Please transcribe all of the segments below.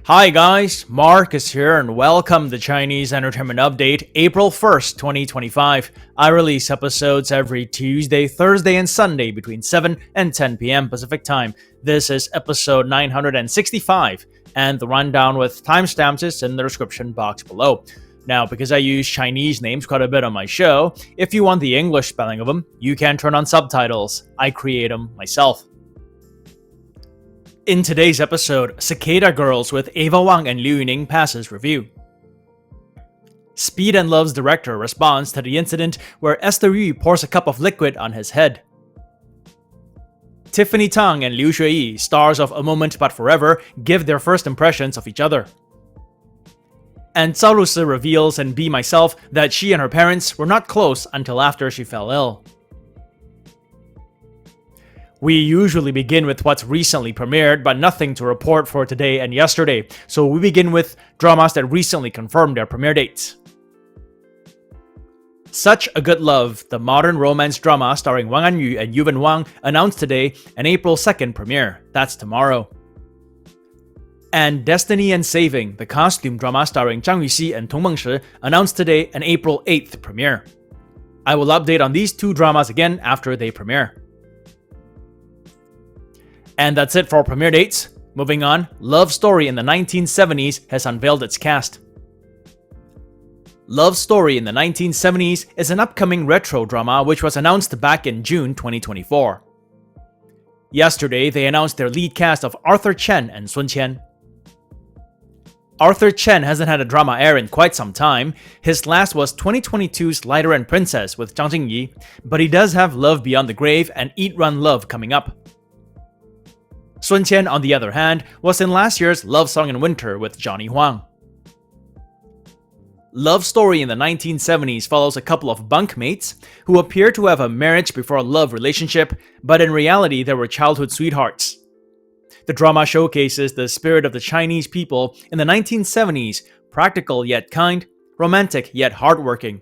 Hi guys, Marcus here and welcome to Chinese Entertainment Update, April 1st, 2025. I release episodes every Tuesday, Thursday, and Sunday between 7 and 10 p.m. Pacific Time. This is episode 965, and the rundown with timestamps is in the description box below. Now, because I use Chinese names quite a bit on my show, if you want the English spelling of them, you can turn on subtitles. I create them myself. In today's episode, Cicada Girls with Ava Wang and Liu Yuning passes review. Speed and Love's director responds to the incident where Esther Yu pours a cup of liquid on his head. Tiffany Tang and Liu Xueyi, stars of A Moment But Forever, give their first impressions of each other. And Zhao Lusi reveals in Be Myself that she and her parents were not close until after she fell ill. We usually begin with what's recently premiered, but nothing to report for today and yesterday, so we begin with dramas that recently confirmed their premiere dates. Such a Good Love, the modern romance drama starring Wang Anyu and Yuwen Wang, announced today an April 2nd premiere. That's tomorrow. And Destiny and Saving, the costume drama starring Zhang Yuxi and Tong Mengshi, announced today an April 8th premiere. I will update on these two dramas again after they premiere. And that's it for premiere dates. Moving on, Love Story in the 1970s has unveiled its cast. Love Story in the 1970s is an upcoming retro drama which was announced back in June 2024. Yesterday, they announced their lead cast of Arthur Chen and Sun Qian. Arthur Chen hasn't had a drama air in quite some time. His last was 2022's Lighter and Princess with Zhang Jingyi, but he does have Love Beyond the Grave and Eat Run Love coming up. Sun Qian, on the other hand, was in last year's Love Song in Winter with Johnny Huang. Love Story in the 1970s follows a couple of bunkmates who appear to have a marriage before love relationship, but in reality they were childhood sweethearts. The drama showcases the spirit of the Chinese people in the 1970s, practical yet kind, romantic yet hardworking.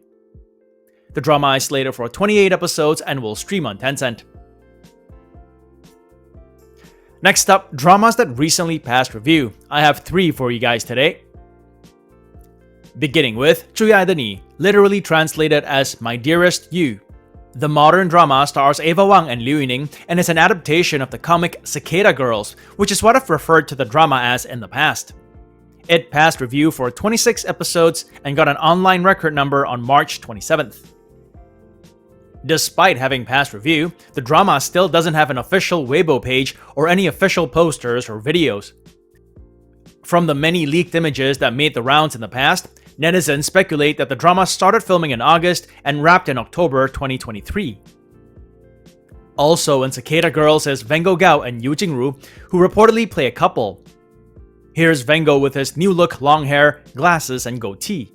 The drama is slated for 28 episodes and will stream on Tencent. Next up, dramas that recently passed review. I have 3 for you guys today. Beginning with 最爱的你, literally translated as My Dearest You. The modern drama stars Ava Wang and Liu Yuning and is an adaptation of the comic Cicada Girls, which is what I've referred to the drama as in the past. It passed review for 26 episodes and got an online record number on March 27th. Despite having passed review, the drama still doesn't have an official Weibo page or any official posters or videos. From the many leaked images that made the rounds in the past, netizens speculate that the drama started filming in August and wrapped in October 2023. Also in Cicada Girls is Vengo Gao and Yu Jingru, who reportedly play a couple. Here's Vengo with his new look long hair, glasses, and goatee.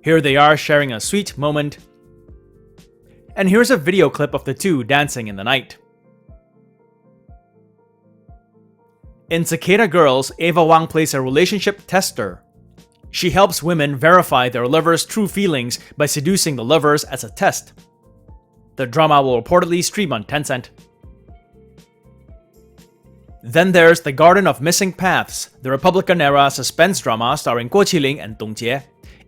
Here they are sharing a sweet moment. And here's a video clip of the two dancing in the night. In Cicada Girls, Ava Wang plays a relationship tester. She helps women verify their lovers' true feelings by seducing the lovers as a test. The drama will reportedly stream on Tencent. Then there's The Garden of Missing Paths, the Republican-era suspense drama starring Guo Qiling and Dong Jie.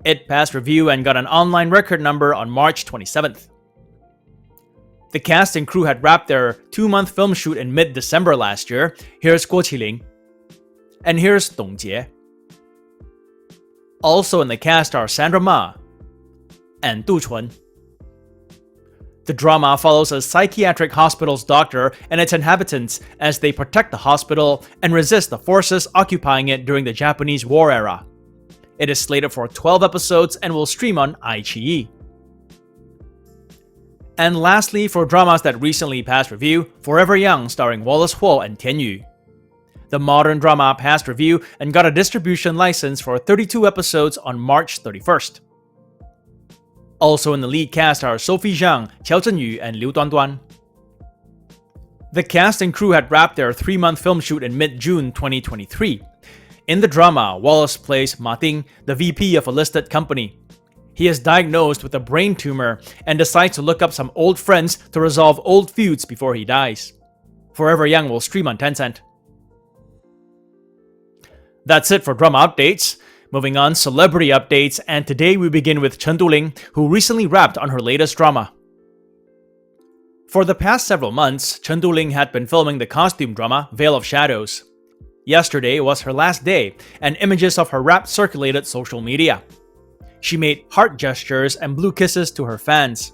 It passed review and got an online record number on March 27th. The cast and crew had wrapped their 2-month film shoot in mid-December last year. Here's Guo Qiling. And here's Dong Jie. Also in the cast are Sandra Ma and Du Chun. The drama follows a psychiatric hospital's doctor and its inhabitants as they protect the hospital and resist the forces occupying it during the Japanese War era. It is slated for 12 episodes and will stream on iQIYI. And lastly, for dramas that recently passed review, Forever Young starring Wallace Huo and Tian Yu. The modern drama passed review and got a distribution license for 32 episodes on March 31st. Also in the lead cast are Sophie Zhang, Qiao Zhenyu, and Liu Duanduan. The cast and crew had wrapped their 3-month film shoot in mid-June 2023. In the drama, Wallace plays Ma Ding, the VP of a listed company. He is diagnosed with a brain tumor and decides to look up some old friends to resolve old feuds before he dies. Forever Young will stream on Tencent. That's it for drama updates. Moving on, celebrity updates, and today we begin with Chen Duling, who recently wrapped on her latest drama. For the past several months, Chen Duling had been filming the costume drama Veil of Shadows. Yesterday was her last day, and images of her wrap circulated social media. She made heart gestures and blew kisses to her fans.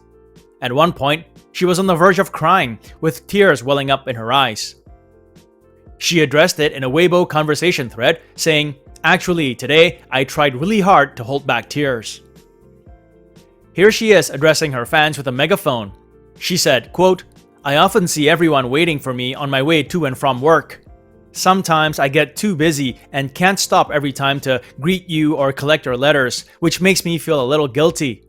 At one point, she was on the verge of crying, with tears welling up in her eyes. She addressed it in a Weibo conversation thread, saying, "Actually, today, I tried really hard to hold back tears." Here she is addressing her fans with a megaphone. She said, quote, "I often see everyone waiting for me on my way to and from work. Sometimes I get too busy and can't stop every time to greet you or collect your letters, which makes me feel a little guilty.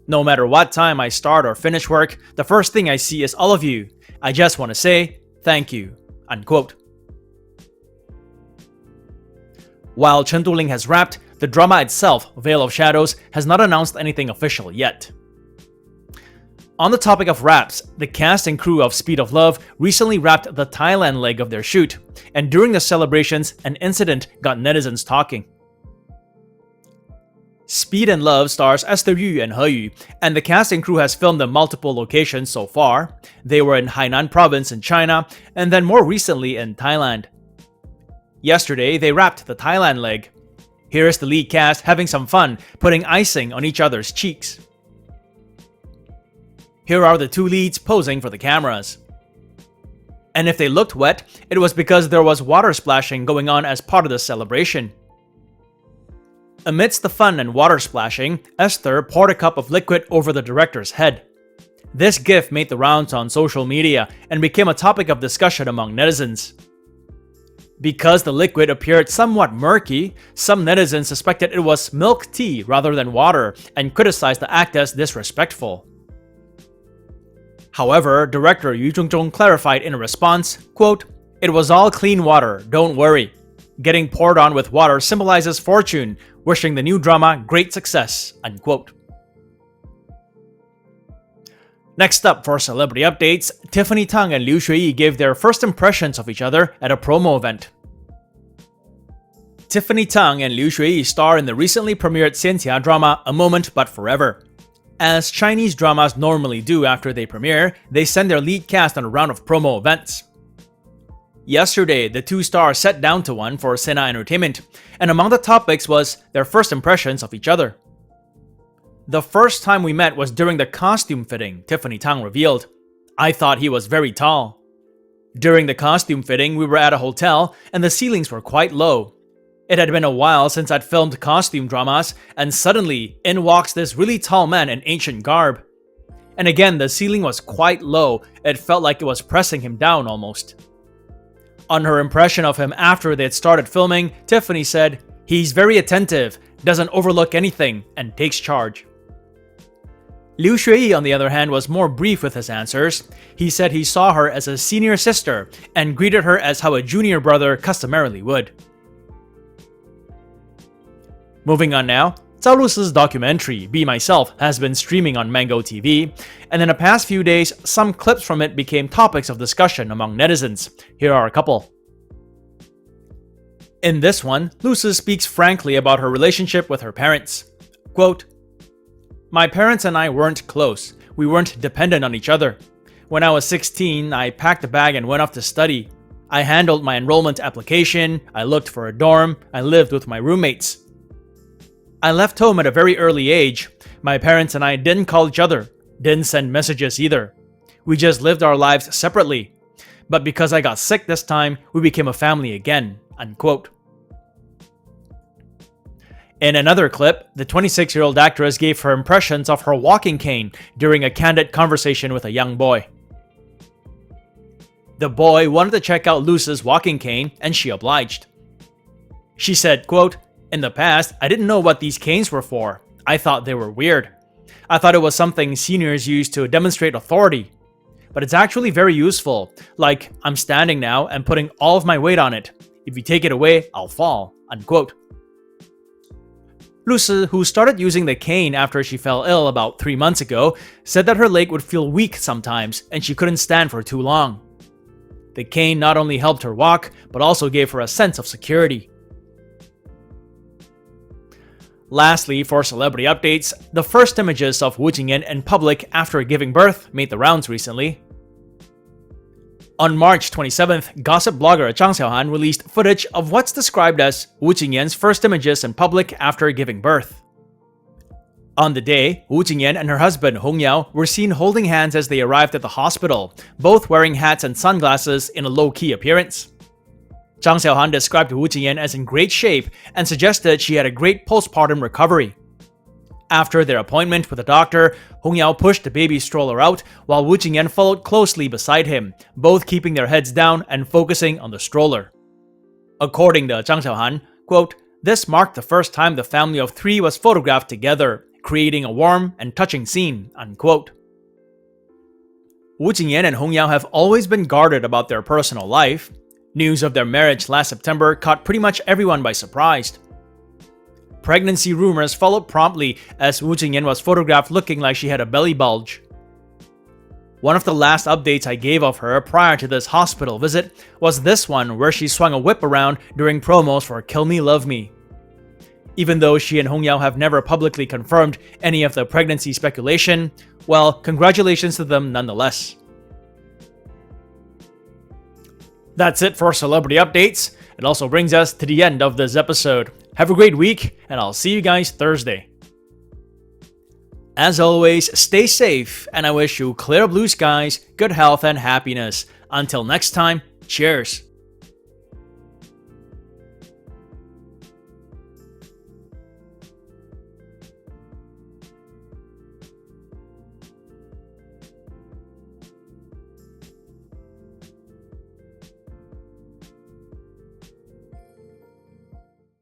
No matter what time I start or finish work, the first thing I see is all of you. I just want to say, thank you." Unquote. While Chen Duling has wrapped, the drama itself, Veil of Shadows, has not announced anything official yet. On the topic of wraps, the cast and crew of Speed of Love recently wrapped the Thailand leg of their shoot, and during the celebrations, an incident got netizens talking. Speed and Love stars Esther Yu and He Yu, and the cast and crew has filmed in multiple locations so far. They were in Hainan province in China, and then more recently in Thailand. Yesterday, they wrapped the Thailand leg. Here is the lead cast having some fun, putting icing on each other's cheeks. Here are the two leads posing for the cameras. And if they looked wet, it was because there was water splashing going on as part of the celebration. Amidst the fun and water splashing, Esther poured a cup of liquid over the director's head. This gif made the rounds on social media and became a topic of discussion among netizens. Because the liquid appeared somewhat murky, some netizens suspected it was milk tea rather than water and criticized the act as disrespectful. However, director Yu Zhongzhong clarified in a response, quote, "It was all clean water, don't worry. Getting poured on with water symbolizes fortune, wishing the new drama great success." Unquote. Next up for celebrity updates, Tiffany Tang and Liu Xueyi gave their first impressions of each other at a promo event. Tiffany Tang and Liu Xueyi star in the recently premiered Xianxia drama A Moment But Forever. As Chinese dramas normally do after they premiere, they send their lead cast on a round of promo events. Yesterday, the two stars sat down to one for Sena Entertainment, and among the topics was their first impressions of each other. "The first time we met was during the costume fitting," Tiffany Tang revealed. "I thought he was very tall. During the costume fitting, we were at a hotel, and the ceilings were quite low. It had been a while since I'd filmed costume dramas, and suddenly, in walks this really tall man in ancient garb. And again, the ceiling was quite low, it felt like it was pressing him down almost." On her impression of him after they had started filming, Tiffany said, "He's very attentive, doesn't overlook anything, and takes charge." Liu Xueyi, on the other hand, was more brief with his answers. He said he saw her as a senior sister, and greeted her as how a junior brother customarily would. Moving on now, Zhao Lusi's documentary, Be Myself, has been streaming on Mango TV, and in the past few days, some clips from it became topics of discussion among netizens. Here are a couple. In this one, Lusi speaks frankly about her relationship with her parents. Quote, "My parents and I weren't close. We weren't dependent on each other. When I was 16, I packed a bag and went off to study. I handled my enrollment application, I looked for a dorm, I lived with my roommates. I left home at a very early age. My parents and I didn't call each other, didn't send messages either. We just lived our lives separately. But because I got sick this time, we became a family again." Unquote. In another clip, the 26-year-old actress gave her impressions of her walking cane during a candid conversation with a young boy. The boy wanted to check out Lusi's walking cane, and she obliged. She said, quote, "In the past, I didn't know what these canes were for. I thought they were weird. I thought it was something seniors used to demonstrate authority. But it's actually very useful. Like, I'm standing now and putting all of my weight on it. If you take it away, I'll fall." Unquote. Lusi, who started using the cane after she fell ill about 3 months ago, said that her leg would feel weak sometimes and she couldn't stand for too long. The cane not only helped her walk, but also gave her a sense of security. Lastly, for celebrity updates, the first images of Wu Jinyan in public after giving birth made the rounds recently. On March 27th, gossip blogger Zhang Xiaohan released footage of what's described as Wu Jinyan's first images in public after giving birth. On the day, Wu Jinyan and her husband Hong Yao were seen holding hands as they arrived at the hospital, both wearing hats and sunglasses in a low-key appearance. Zhang Xiaohan described Wu Jinyan as in great shape and suggested she had a great postpartum recovery. After their appointment with the doctor, Hong Yao pushed the baby stroller out while Wu Jinyan followed closely beside him, both keeping their heads down and focusing on the stroller. According to Zhang Xiaohan, quote, "This marked the first time the family of three was photographed together, creating a warm and touching scene," unquote. Wu Jinyan and Hong Yao have always been guarded about their personal life. News of their marriage last September caught pretty much everyone by surprise. Pregnancy rumors followed promptly as Wu Jinyan was photographed looking like she had a belly bulge. One of the last updates I gave of her prior to this hospital visit was this one where she swung a whip around during promos for Kill Me Love Me. Even though she and Hong Yao have never publicly confirmed any of the pregnancy speculation, well, congratulations to them nonetheless. That's it for celebrity updates. It also brings us to the end of this episode. Have a great week, and I'll see you guys Thursday. As always, stay safe, and I wish you clear blue skies, good health, and happiness. Until next time, cheers!